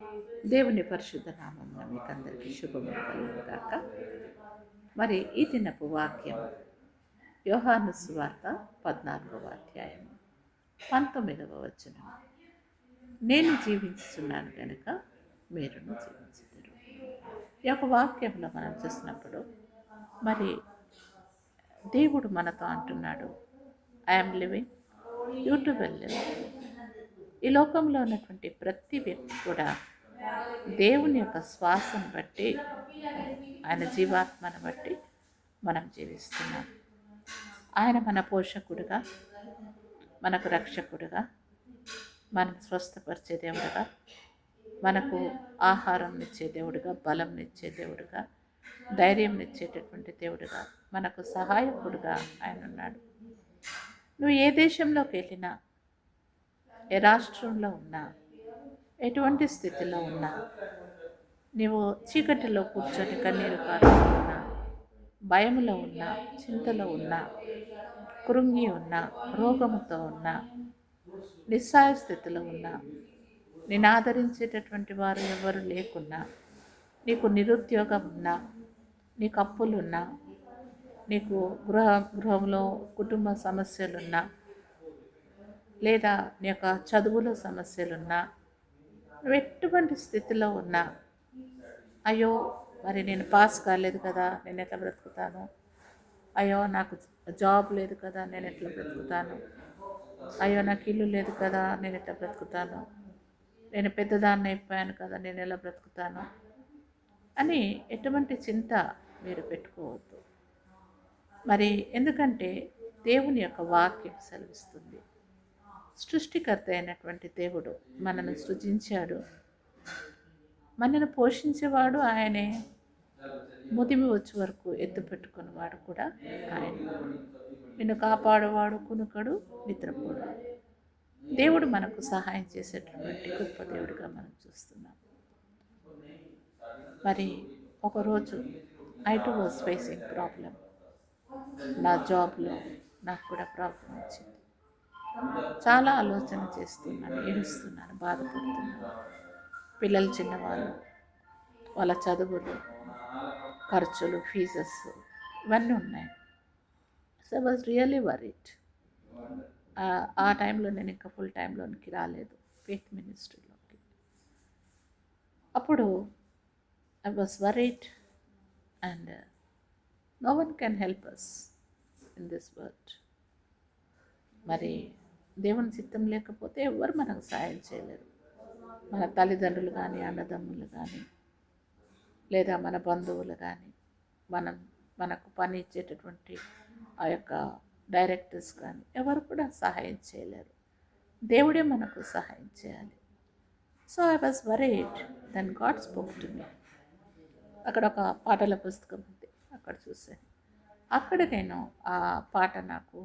దేవుని పరిశుద్ధ నామమున మీకందరికీ శుభములు కలుగును గాక. మరి ఈ దినపు వాక్యం యోహాను సువార్త 14వ అధ్యాయము 19వ వచనం. నేను జీవించుచున్నాను గనుక మీరును జీవించుదురు. ఈ యొక్క వాక్యంలో మనం చూసినప్పుడు మరి దేవుడు మనతో అంటున్నాడు, I'm living, you to will live. ఈ లోకంలో ఉన్నటువంటి ప్రతి వ్యక్తి కూడా దేవుని యొక్క శ్వాసను బట్టి, ఆయన జీవాత్మను బట్టి మనం జీవిస్తున్నాం. ఆయన మన పోషకుడుగా, మనకు రక్షకుడుగా, మనం స్వస్థపరిచే దేవుడుగా, మనకు ఆహారం ఇచ్చే దేవుడుగా, బలం ఇచ్చే దేవుడుగా, ధైర్యం ఇచ్చేటటువంటి దేవుడుగా, మనకు సహాయకుడుగా ఆయన ఉన్నాడు. నువ్వు ఏ దేశంలోకి వెళ్ళినా, ఏ రాష్ట్రంలో ఉన్నా, ఎటువంటి స్థితిలో ఉన్నా, నీవు చీకటిలో కూర్చొని కన్నీరు కారుతున్నా, భయములో ఉన్నా, చింతలో ఉన్నా, కృంగి ఉన్నా, రోగముతో ఉన్నా, నిస్సాయ స్థితిలో ఉన్నా, నేను ఆదరించేటటువంటి వారు ఎవరు లేకున్నా, నీకు నిరుద్యోగం ఉన్నా, నీకు అప్పులున్నా, నీకు గృహంలో కుటుంబ సమస్యలున్నా, లేదా నీ యొక్క చదువులో సమస్యలున్నా, నువ్వు ఎటువంటి స్థితిలో ఉన్నా, అయ్యో మరి నేను పాస్ కాలేదు కదా, నేను ఎట్లా బ్రతుకుతాను, అయ్యో నాకు జాబ్ లేదు కదా, నేను ఎట్లా బ్రతుకుతాను, అయ్యో నాకు ఇల్లు లేదు కదా, నేను ఎట్లా బ్రతుకుతాను, నేను పెద్దదాన్ని అయిపోయాను కదా, నేను ఎలా బ్రతుకుతాను అని ఎటువంటి చింత మీరు పెట్టుకోవద్దు. మరి ఎందుకంటే దేవుని యొక్క వాక్యం సెలవిస్తుంది, సృష్టికర్త అయినటువంటి దేవుడు మనను సృజించాడు, మనను పోషించేవాడు ఆయనే, ముదిమి వచ్చే వరకు ఎత్తు పెట్టుకునేవాడు కూడా ఆయన, నిన్ను కాపాడువాడు కునుకడు నిద్రపోడు. దేవుడు మనకు సహాయం చేసేటటువంటి గొప్ప దేవుడిగా మనం చూస్తున్నాం. మరి ఒకరోజు I to was facing problem. నా జాబ్లో నాకు కూడా ప్రాబ్లం వచ్చింది. చాలా ఆలోచన చేస్తున్నాను, ఏడుస్తున్నాను, బాధపడుతున్నాను. పిల్లలు చిన్నవాళ్ళు, వాళ్ళ చదువులు, ఖర్చులు, ఫీజెస్ ఇవన్నీ ఉన్నాయి. So I was really worried. ఆ టైంలో నేను ఇంకా ఫుల్ టైంలోనికి రాలేదు, ఫెయిత్ మినిస్ట్రీలోకి. అప్పుడు I was worried and no one can help us in this world. మరి దేవుని చిత్తం లేకపోతే ఎవరు మనకు సాయం చేయలేరు. మన తల్లిదండ్రులు కానీ, అన్నదమ్ములు కానీ, లేదా మన బంధువులు కానీ, మనకు పని ఇచ్చేటటువంటి ఆ యొక్క డైరెక్టర్స్ కానీ ఎవరు కూడా సహాయం చేయలేరు. దేవుడే మనకు సహాయం చేయాలి. So I was worried, then God spoke to me. అక్కడ ఒక పాటల పుస్తకం ఉంది, అక్కడ చూసాను. అక్కడ నేను ఆ పాట నాకు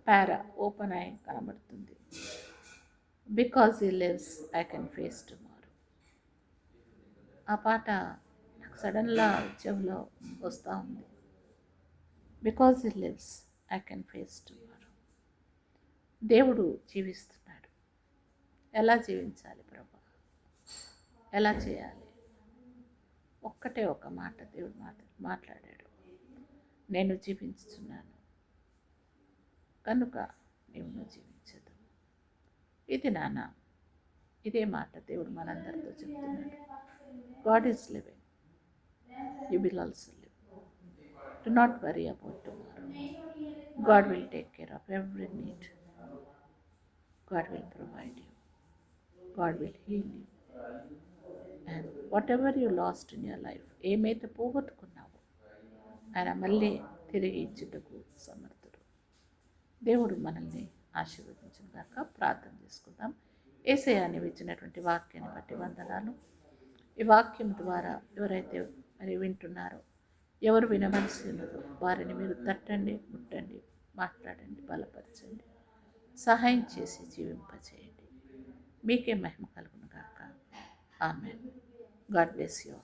పారా ఓపెన్ అయి కనబడుతుంది. Because he lives I can face tomorrow. ఆ పాట నాకు సడన్గా చెవిలో వస్తూ ఉంది. Because he lives I can face tomorrow. దేవుడు జీవిస్తున్నాడు. ఎలా జీవించాలి ప్రభా, ఎలా చేయాలి? ఒక్కటే ఒక మాట దేవుడు మాట్లాడాడు, నేను జీవించుతున్నాను కనుక నీవు జీవించదు. ఇది నాన్న, ఇదే మాట దేవుడు మనందరితో చెప్తున్నాడు. God is living, you will also live. Do not worry about tomorrow. God will take care of every need. God will provide you. God will heal you. And whatever you lost in your life, ఏమైతే పోగొట్టుకున్నావో ఆయన మళ్ళీ తిరిగి ఇచ్చుటకు సమర్థుడు. దేవుడు మనల్ని ఆశీర్వదించిన దాకా ప్రార్థన చేసుకుందాం. యేసయ్య నీవు ఇచ్చినటువంటి వాక్యాన్ని బట్టి వందనాలు. ఈ వాక్యం ద్వారా ఎవరైతే మరి వింటున్నారో, ఎవరు వినవలసి ఉన్నదో వారిని మీరు తట్టండి, ముట్టండి, మాట్లాడండి, బలపరచండి, సహాయం చేసి జీవింపచేయండి. మీకే మహిమ కలుగును గాక. ఆమేన్. God bless you.